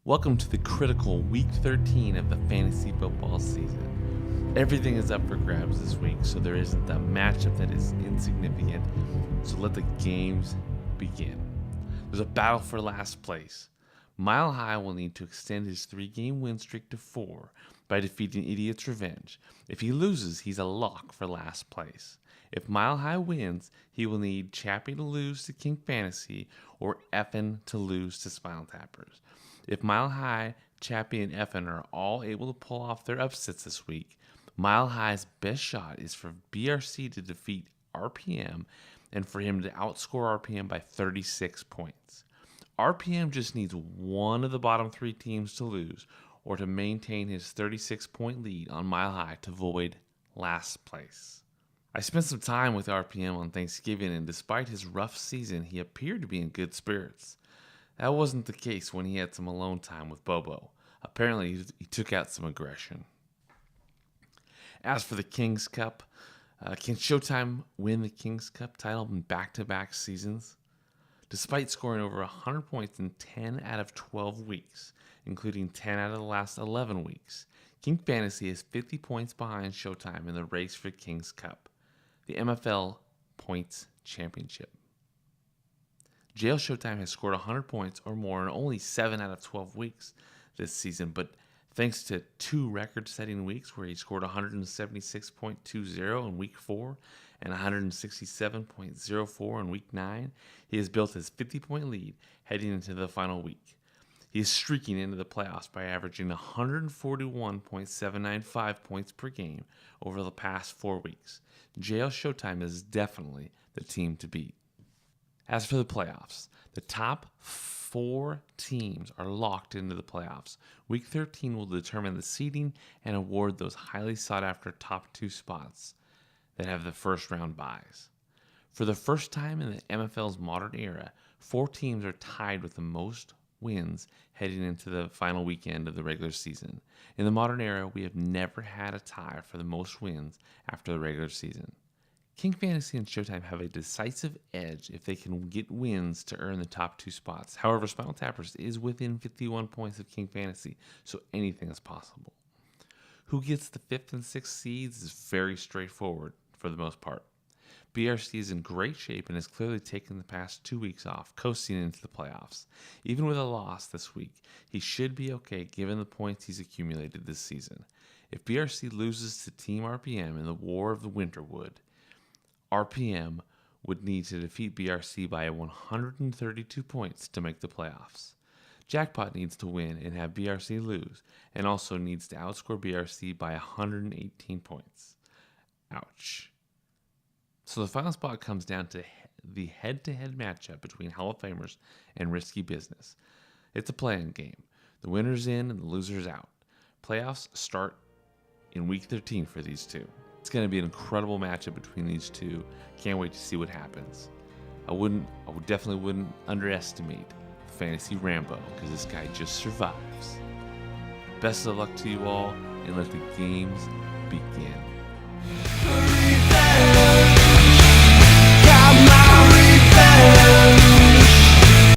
Welcome to the critical Week 13 of the fantasy football season. Everything is up for grabs this week, so there isn't a matchup that is insignificant. So let the games begin. There's a battle for last place. Mile High will need to extend his 3-game win streak to 4 by defeating Idiot's Revenge. If he loses, he's a lock for last place. If Mile High wins, he will need Chappie to lose to King Fantasy or Effin to lose to Spinal Tappers. If Mile High, Chappie, and Effin are all able to pull off their upsets this week, Mile High's best shot is for BRC to defeat RPM and for him to outscore RPM by 36 points. RPM just needs one of the bottom 3 teams to lose or to maintain his 36-point lead on Mile High to void last place. I spent some time with RPM on Thanksgiving, and despite his rough season, he appeared to be in good spirits. That wasn't the case when he had some alone time with Bobo. Apparently, he took out some aggression. As for the King's Cup, can Showtime win the King's Cup title in back-to-back seasons? Despite scoring over 100 points in 10 out of 12 weeks, including 10 out of the last 11 weeks, King Fantasy is 50 points behind Showtime in the race for King's Cup, the MFL Points Championship. JL Showtime has scored 100 points or more in only 7 out of 12 weeks this season, but thanks to 2 record-setting weeks where he scored 176.20 in Week 4 and 167.04 in Week 9, he has built his 50-point lead heading into the final week. He is streaking into the playoffs by averaging 141.795 points per game over the past 4 weeks. JL Showtime is definitely the team to beat. As for the playoffs, the top 4 teams are locked into the playoffs. Week 13 will determine the seeding and award those highly sought-after top 2 spots that have the first-round byes. For the first time in the MFL's modern era, 4 teams are tied with the most wins heading into the final weekend of the regular season. In the modern era, we have never had a tie for the most wins after the regular season. King Fantasy and Showtime have a decisive edge if they can get wins to earn the top 2 spots. However, Spinal Tappers is within 51 points of King Fantasy, so anything is possible. Who gets the 5th and 6th seeds is very straightforward for the most part. BRC is in great shape and has clearly taken the past 2 weeks off, coasting into the playoffs. Even with a loss this week, he should be okay given the points he's accumulated this season. If BRC loses to Team RPM in the War of the Winterwood, RPM would need to defeat BRC by 132 points to make the playoffs. Jackpot needs to win and have BRC lose, and also needs to outscore BRC by 118 points. Ouch. So the final spot comes down to the head-to-head matchup between Hall of Famers and Risky Business. It's a play-in game. The winner's in and the loser's out. Playoffs start in Week 13 for these two. It's going to be an incredible matchup between these two. Can't wait to see what happens. I definitely wouldn't underestimate Fantasy Rambo because this guy just survives. Best of luck to you all, and let the games begin.